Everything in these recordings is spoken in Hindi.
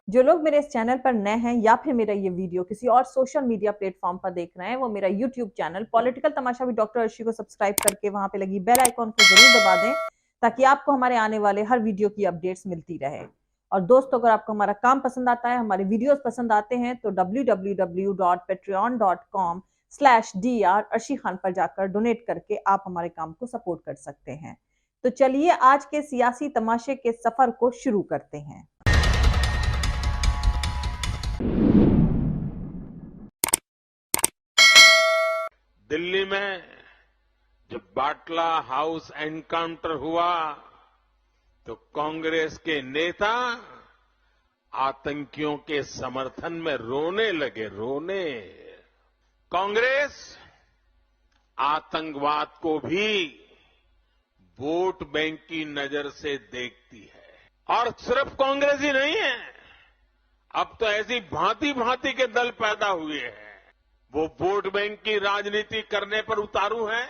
जो लोग मेरे इस चैनल पर नए हैं या फिर मेरा ये वीडियो किसी और सोशल मीडिया प्लेटफॉर्म पर देख रहे हैं, वो मेरा YouTube channel political Tamasha with doctor Arshi को सब्सक्राइब करके वहां पे लगी बेल आइकॉन को जरूर दबा दें, ताकि आपको हमारे आने वाले हर वीडियो की अपडेट्स मिलती रहे। और दोस्तों, अगर आपको हमारा काम पसंद आता है, हमारे वीडियोस पसंद आते हैं, तो www.patreon.com/dr अर्शी खान पर जाकर डोनेट करके आप हमारे काम को सपोर्ट कर सकते हैं। तो चलिए आज के सियासी तमाशे के सफर को शुरू करते हैं। दिल्ली में जब बाटला हाउस एनकाउंटर हुआ तो कांग्रेस के नेता आतंकियों के समर्थन में रोने लगे। कांग्रेस आतंकवाद को भी वोट बैंक की नजर से देखती है। और सिर्फ कांग्रेस ही नहीं है, अब तो ऐसी भांति भांति के दल पैदा हुए हैं। वो वोट बैंक की राजनीति करने पर उतारू है,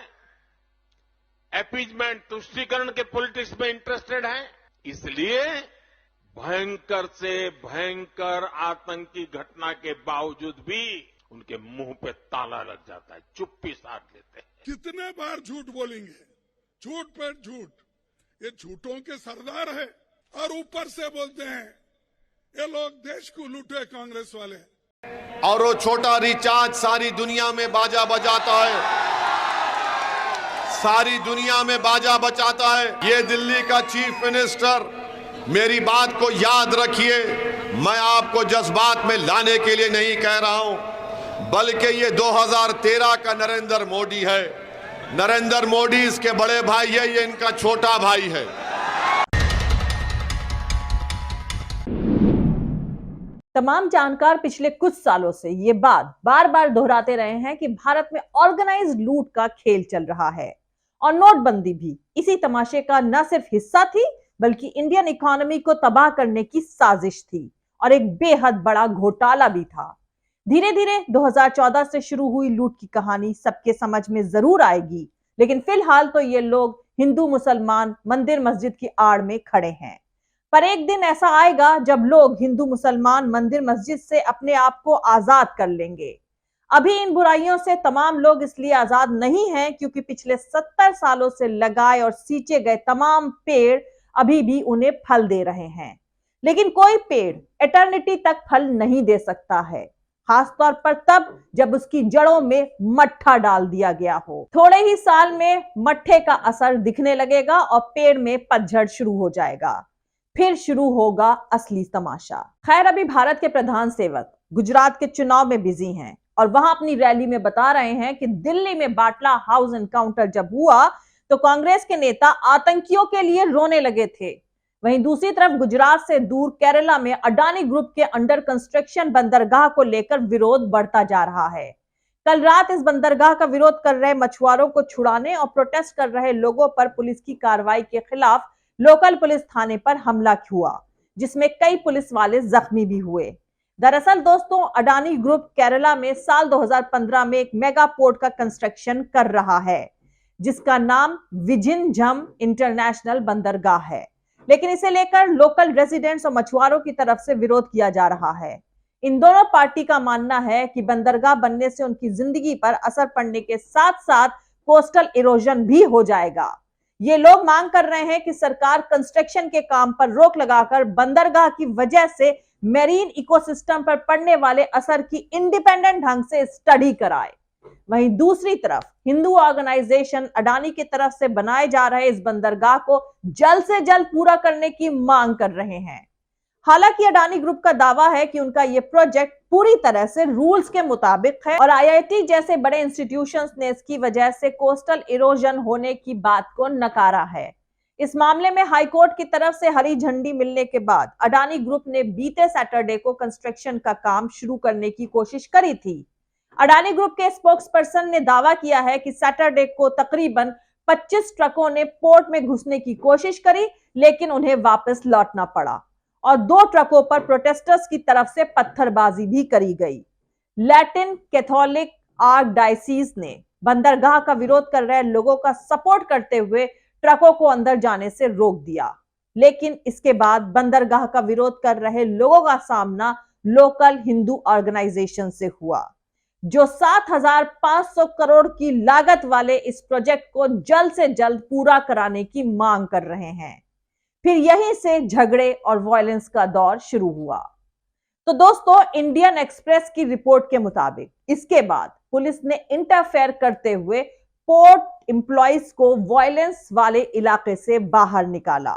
अपीजमेंट तुष्टीकरण के पॉलिटिक्स में इंटरेस्टेड है। इसलिए भयंकर से भयंकर आतंकी घटना के बावजूद भी उनके मुंह पे ताला लग जाता है, चुप्पी साध लेते हैं। कितने बार झूठ बोलेंगे, झूठ पर झूठ। ये झूठों के सरदार है और ऊपर से बोलते हैं ये लोग देश को लूटे कांग्रेस वाले। और वो छोटा रिचार्ज सारी दुनिया में बाजा बजाता है, सारी दुनिया में बाजा बजाता है। ये दिल्ली का चीफ मिनिस्टर, मेरी बात को याद रखिए, मैं आपको जज्बात में लाने के लिए नहीं कह रहा हूं, बल्कि ये 2013 का नरेंद्र मोदी है। नरेंद्र मोदी इसके बड़े भाई है, ये इनका छोटा भाई है। तमाम जानकार पिछले कुछ सालों से ये बात बार बार दोहराते रहे हैं कि भारत में ऑर्गेनाइज्ड लूट का खेल चल रहा है और नोटबंदी भी इसी तमाशे का न सिर्फ हिस्सा थी, बल्कि इंडियन इकोनॉमी को तबाह करने की साजिश थी और एक बेहद बड़ा घोटाला भी था। धीरे धीरे 2014 से शुरू हुई लूट की कहानी सबके समझ में जरूर आएगी, लेकिन फिलहाल तो ये लोग हिंदू मुसलमान मंदिर मस्जिद की आड़ में खड़े हैं। पर एक दिन ऐसा आएगा जब लोग हिंदू मुसलमान मंदिर मस्जिद से अपने आप को आजाद कर लेंगे। अभी इन बुराइयों से तमाम लोग इसलिए आजाद नहीं हैं क्योंकि पिछले 70 सालों से लगाए और सींचे गए तमाम पेड़ अभी भी उन्हें फल दे रहे हैं। लेकिन कोई पेड़ एटर्निटी तक फल नहीं दे सकता है, खासतौर पर तब जब उसकी जड़ों में मट्ठा डाल दिया गया हो। थोड़े ही साल में मट्ठे का असर दिखने लगेगा और पेड़ में पतझड़ शुरू हो जाएगा। फिर शुरू होगा असली तमाशा। खैर, अभी भारत के प्रधान सेवक गुजरात के चुनाव में बिजी हैं और वहां अपनी रैली में बता रहे हैं कि दिल्ली में बाटला हाउस एनकाउंटर जब हुआ तो कांग्रेस के नेता आतंकियों के लिए रोने लगे थे। वहीं दूसरी तरफ गुजरात से दूर केरला में अडानी ग्रुप के अंडर कंस्ट्रक्शन बंदरगाह को लेकर विरोध बढ़ता जा रहा है। कल रात इस बंदरगाह का विरोध कर रहे मछुआरों को छुड़ाने और प्रोटेस्ट कर रहे लोगों पर पुलिस की कार्रवाई के खिलाफ लोकल पुलिस थाने पर हमला हुआ, जिसमें कई पुलिस वाले जख्मी भी हुए। दरअसल दोस्तों, अडानी ग्रुप केरला में साल 2015 में एक मेगा पोर्ट का कंस्ट्रक्शन कर रहा है, जिसका नाम विजिनझम इंटरनेशनल बंदरगाह है। लेकिन इसे लेकर लोकल रेजिडेंट्स और मछुआरों की तरफ से विरोध किया जा रहा है। इन दोनों पार्टी का मानना है कि बंदरगाह बनने से उनकी जिंदगी पर असर पड़ने के साथ साथ कोस्टल इरोजन भी हो जाएगा। ये लोग मांग कर रहे हैं कि सरकार कंस्ट्रक्शन के काम पर रोक लगाकर बंदरगाह की वजह से मेरीन इकोसिस्टम पर पड़ने वाले असर की इंडिपेंडेंट ढंग से स्टडी कराए। वहीं दूसरी तरफ हिंदू ऑर्गेनाइजेशन अडानी की तरफ से बनाए जा रहे इस बंदरगाह को जल्द से जल्द पूरा करने की मांग कर रहे हैं। हालांकि अडानी ग्रुप का दावा है कि उनका यह प्रोजेक्ट पूरी तरह से रूल्स के मुताबिक है और आईआईटी जैसे बड़े इंस्टीट्यूशंस ने इसकी वजह से कोस्टल इरोजन होने की बात को नकारा है। इस मामले में हाईकोर्ट की तरफ से हरी झंडी मिलने के बाद अडानी ग्रुप ने बीते सैटरडे को कंस्ट्रक्शन का काम शुरू करने की कोशिश करी थी। अडानी ग्रुप के स्पोक्स पर्सन ने दावा किया है कि सैटरडे को तकरीबन 25 ट्रकों ने पोर्ट में घुसने की कोशिश करी, लेकिन उन्हें वापस लौटना पड़ा और 2 ट्रकों पर प्रोटेस्टर्स की तरफ से पत्थरबाजी भी करी गई। लैटिन कैथोलिक आर्कडायसीज ने बंदरगाह का विरोध कर रहे लोगों का सपोर्ट करते हुए ट्रकों को अंदर जाने से रोक दिया। लेकिन इसके बाद बंदरगाह का विरोध कर रहे लोगों का सामना लोकल हिंदू ऑर्गेनाइजेशन से हुआ, जो 7,500 करोड़ की लागत वाले इस प्रोजेक्ट को जल्द से जल्द पूरा कराने की मांग कर रहे हैं। फिर यहीं से झगड़े और वायलेंस का दौर शुरू हुआ। तो दोस्तों, इंडियन एक्सप्रेस की रिपोर्ट के मुताबिक इसके बाद पुलिस ने इंटरफेयर करते हुए पोर्ट एम्प्लॉइज को वायलेंस वाले इलाके से बाहर निकाला।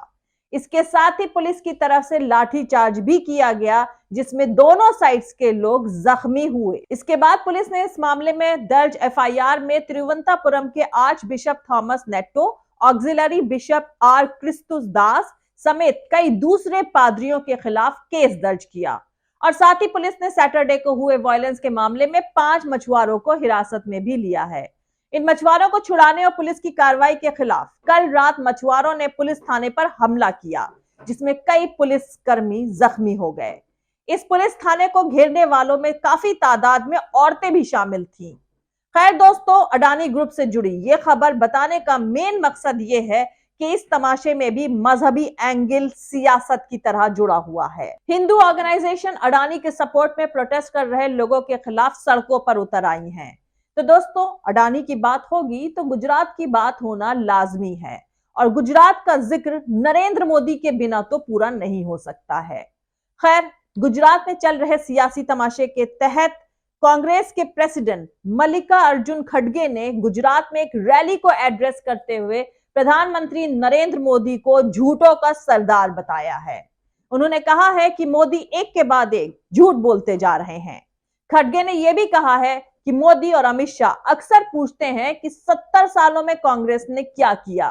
इसके साथ ही पुलिस की तरफ से लाठीचार्ज भी किया गया, जिसमें दोनों साइड्स के लोग जख्मी हुए। इसके बाद पुलिस ने इस मामले में दर्ज एफआईआर में तिरुवनंतपुरम के archbishop Thomas Netto, auxiliary bishop R Christudas समेत कई दूसरे पादरियों के खिलाफ केस दर्ज किया। और साथ ही पुलिस ने सैटरडे को हुए वायलेंस के मामले में 5 मछुआरों को हिरासत में भी लिया है। इन मछुआरों को छुड़ाने और पुलिस की कार्रवाई के खिलाफ कल रात मछुआरों ने पुलिस थाने पर हमला किया, जिसमें कई पुलिसकर्मी जख्मी हो गए। इस पुलिस थाने को घेरने वालों में काफी तादाद में औरतें भी शामिल थीं। खैर दोस्तों, अडानी ग्रुप से जुड़ी ये खबर बताने का मेन मकसद ये है कि इस तमाशे में भी मजहबी एंगल सियासत की तरह जुड़ा हुआ है। हिंदू ऑर्गेनाइजेशन अडानी के सपोर्ट में प्रोटेस्ट कर रहे लोगों के खिलाफ सड़कों पर उतर आई हैं। तो दोस्तों, अडानी की बात होगी तो गुजरात की बात होना लाजमी है, और गुजरात का जिक्र नरेंद्र मोदी के बिना तो पूरा नहीं हो सकता है। खैर, गुजरात में चल रहे सियासी तमाशे के तहत कांग्रेस के प्रेसिडेंट मल्लिकार्जुन खड़गे ने गुजरात में एक रैली को एड्रेस करते हुए प्रधानमंत्री नरेंद्र मोदी को झूठों का सरदार बताया है। उन्होंने कहा है कि मोदी एक के बाद एक झूठ बोलते जा रहे हैं। खड़गे ने यह भी कहा है कि मोदी और अमित शाह अक्सर पूछते हैं कि 70 सालों में कांग्रेस ने क्या किया।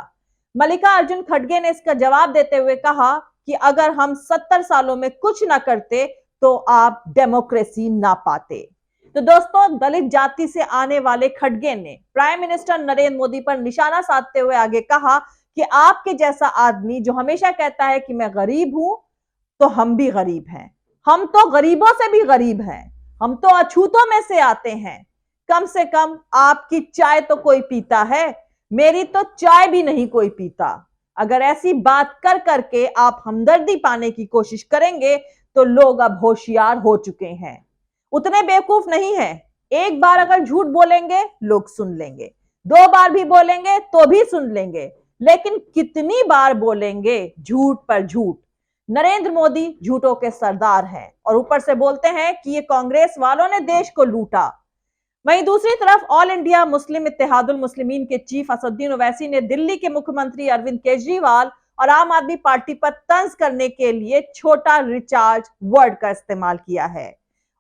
मल्लिकार्जुन खड़गे ने इसका जवाब देते हुए कहा कि अगर हम 70 सालों में कुछ ना करते तो आप डेमोक्रेसी ना पाते। तो दोस्तों, दलित जाति से आने वाले खड़गे ने प्राइम मिनिस्टर नरेंद्र मोदी पर निशाना साधते हुए आगे कहा कि आपके जैसा आदमी जो हमेशा कहता है कि मैं गरीब हूं, तो हम भी गरीब हैं, हम तो गरीबों से भी गरीब हैं, हम तो अछूतों में से आते हैं। कम से कम आपकी चाय तो कोई पीता है, मेरी तो चाय भी नहीं कोई पीता। अगर ऐसी बात कर करके आप हमदर्दी पाने की कोशिश करेंगे तो लोग अब होशियार हो चुके हैं, उतने बेवकूफ नहीं है। एक बार अगर झूठ बोलेंगे लोग सुन लेंगे, 2 बार भी बोलेंगे तो भी सुन लेंगे, लेकिन कितनी बार बोलेंगे झूठ पर झूठ। नरेंद्र मोदी झूठों के सरदार हैं और ऊपर से बोलते हैं कि ये कांग्रेस वालों ने देश को लूटा। वहीं दूसरी तरफ all India Muslim Ittehadul Muslimeen के चीफ असदुद्दीन ओवैसी ने दिल्ली के मुख्यमंत्री अरविंद केजरीवाल और आम आदमी पार्टी पर तंज करने के लिए छोटा रिचार्ज वर्ड का इस्तेमाल किया है।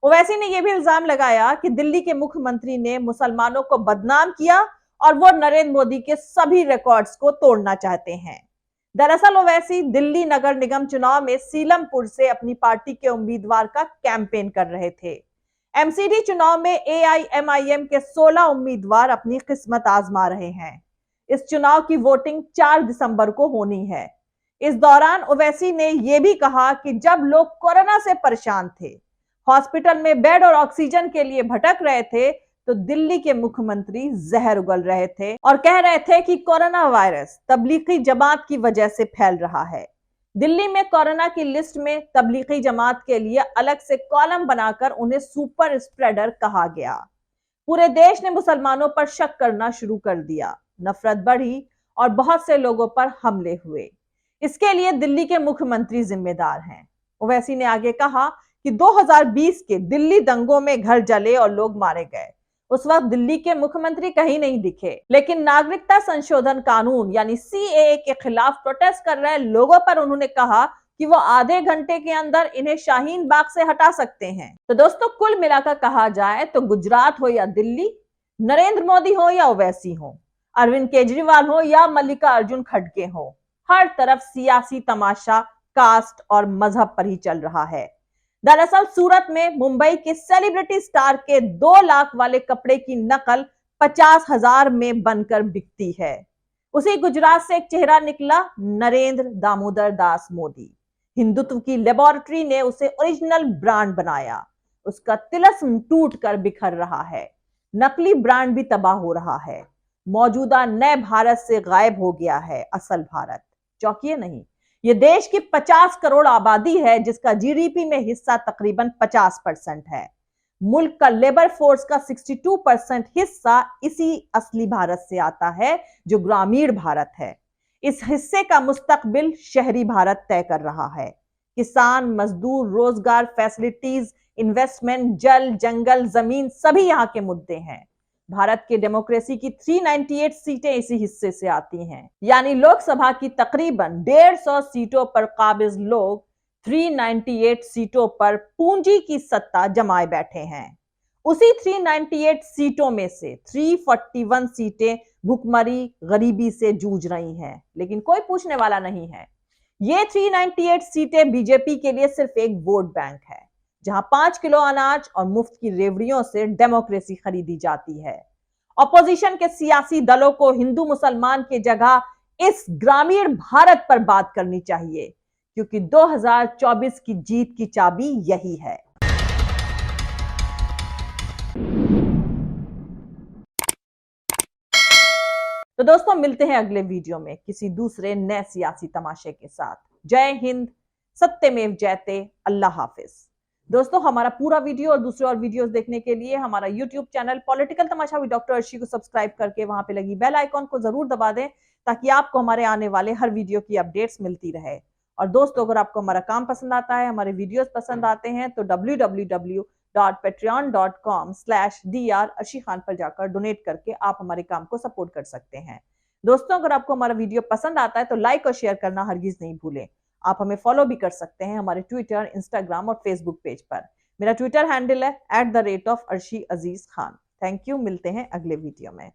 ओवैसी ने यह भी इल्जाम लगाया कि दिल्ली के मुख्यमंत्री ने मुसलमानों को बदनाम किया और वो नरेंद्र मोदी के सभी रिकॉर्ड्स को तोड़ना चाहते हैं। दरअसल ओवैसी दिल्ली नगर निगम चुनाव में सीलमपुर से अपनी पार्टी के उम्मीदवार का कैंपेन कर रहे थे। एमसीडी चुनाव में एआईएमआईएम के 16 उम्मीदवार अपनी किस्मत आजमा रहे हैं। इस चुनाव की वोटिंग 4 दिसंबर को होनी है। इस दौरान ओवैसी ने यह भी कहा कि जब लोग कोरोना से परेशान थे, हॉस्पिटल में बेड और ऑक्सीजन के लिए भटक रहे थे, तो दिल्ली के मुख्यमंत्री जहर उगल रहे थे और कह रहे थे कि कोरोना वायरस तबलीगी जमात की वजह से फैल रहा है। दिल्ली में कोरोना की लिस्ट में तबलीगी जमात के लिए अलग से कॉलम बनाकर उन्हें सुपर स्प्रेडर कहा गया। पूरे देश ने मुसलमानों पर शक करना शुरू कर दिया, नफरत बढ़ी और बहुत से लोगों पर हमले हुए। इसके लिए दिल्ली के मुख्यमंत्री जिम्मेदार हैं। ओवैसी ने आगे कहा कि 2020 के दिल्ली दंगों में घर जले और लोग मारे गए। उस वक्त दिल्ली के मुख्यमंत्री कहीं नहीं दिखे, लेकिन नागरिकता संशोधन कानून यानी सीएए के खिलाफ प्रोटेस्ट कर रहे लोगों पर उन्होंने कहा कि वो आधे घंटे के अंदर इन्हें शाहीन बाग से हटा सकते हैं। तो दोस्तों, कुल मिलाकर कहा जाए तो गुजरात हो या दिल्ली, नरेंद्र मोदी हो या ओवैसी हो, अरविंद केजरीवाल हो या मल्लिकार्जुन खड़गे हो, हर तरफ सियासी तमाशा कास्ट और मजहब पर ही चल रहा है। दरअसल सूरत में मुंबई के सेलिब्रिटी स्टार के 2 लाख वाले कपड़े की नकल 50,000 में बनकर बिकती है। उसी गुजरात से एक चेहरा निकला, नरेंद्र दामोदर दास मोदी। हिंदुत्व की लेबोरेटरी ने उसे ओरिजिनल ब्रांड बनाया। उसका तिलस्म टूटकर बिखर रहा है, नकली ब्रांड भी तबाह हो रहा है। मौजूदा नए भारत से गायब हो गया है असल भारत। चौंकिए नहीं, ये देश की 50 करोड़ आबादी है जिसका जीडीपी में हिस्सा तकरीबन 50% है। मुल्क का लेबर फोर्स का 62% हिस्सा इसी असली भारत से आता है जो ग्रामीण भारत है। इस हिस्से का मुस्तकबिल शहरी भारत तय कर रहा है। किसान, मजदूर, रोजगार, फैसिलिटीज, इन्वेस्टमेंट, जल, जंगल, जमीन सभी यहां के मुद्दे हैं। भारत के डेमोक्रेसी की 398 सीटें इसी हिस्से से आती हैं, यानी लोकसभा की तकरीबन 150 सीटों पर काबिज लोग 398 सीटों पर पूंजी की सत्ता जमाए बैठे हैं। उसी 398 सीटों में से 341 सीटें भुखमरी, गरीबी से जूझ रही हैं, लेकिन कोई पूछने वाला नहीं है। ये 398 सीटें बीजेपी के लिए सिर्फ एक वोट बैंक है, जहां 5 किलो अनाज और मुफ्त की रेवड़ियों से डेमोक्रेसी खरीदी जाती है। ऑपोजिशन के सियासी दलों को हिंदू मुसलमान की जगह इस ग्रामीण भारत पर बात करनी चाहिए, क्योंकि 2024 की जीत की चाबी यही है। तो दोस्तों, मिलते हैं अगले वीडियो में किसी दूसरे नए सियासी तमाशे के साथ। जय हिंद, सत्यमेव जयते, अल्लाह हाफिज। दोस्तों, हमारा पूरा वीडियो और दूसरे और वीडियोस देखने के लिए हमारा YouTube channel political Tamasha with doctor Arshi को सब्सक्राइब करके वहां पे लगी बेल आइकॉन को जरूर दबा दें, ताकि आपको हमारे आने वाले हर वीडियो की अपडेट्स मिलती रहे। और दोस्तों, अगर आपको हमारा काम पसंद आता है, हमारे वीडियोस पसंद आते हैं, तो www.patreon.com/dr अर्शी खान पर जाकर डोनेट करके आप हमारे काम को सपोर्ट कर सकते हैं। दोस्तों, अगर आपको हमारा वीडियो पसंद आता है तो लाइक और शेयर करना हरगिज नहीं भूलें। आप हमें फॉलो भी कर सकते हैं हमारे ट्विटर, इंस्टाग्राम और फेसबुक पेज पर। मेरा ट्विटर हैंडल है @arshi_aziz khan। थैंक यू, मिलते हैं अगले वीडियो में।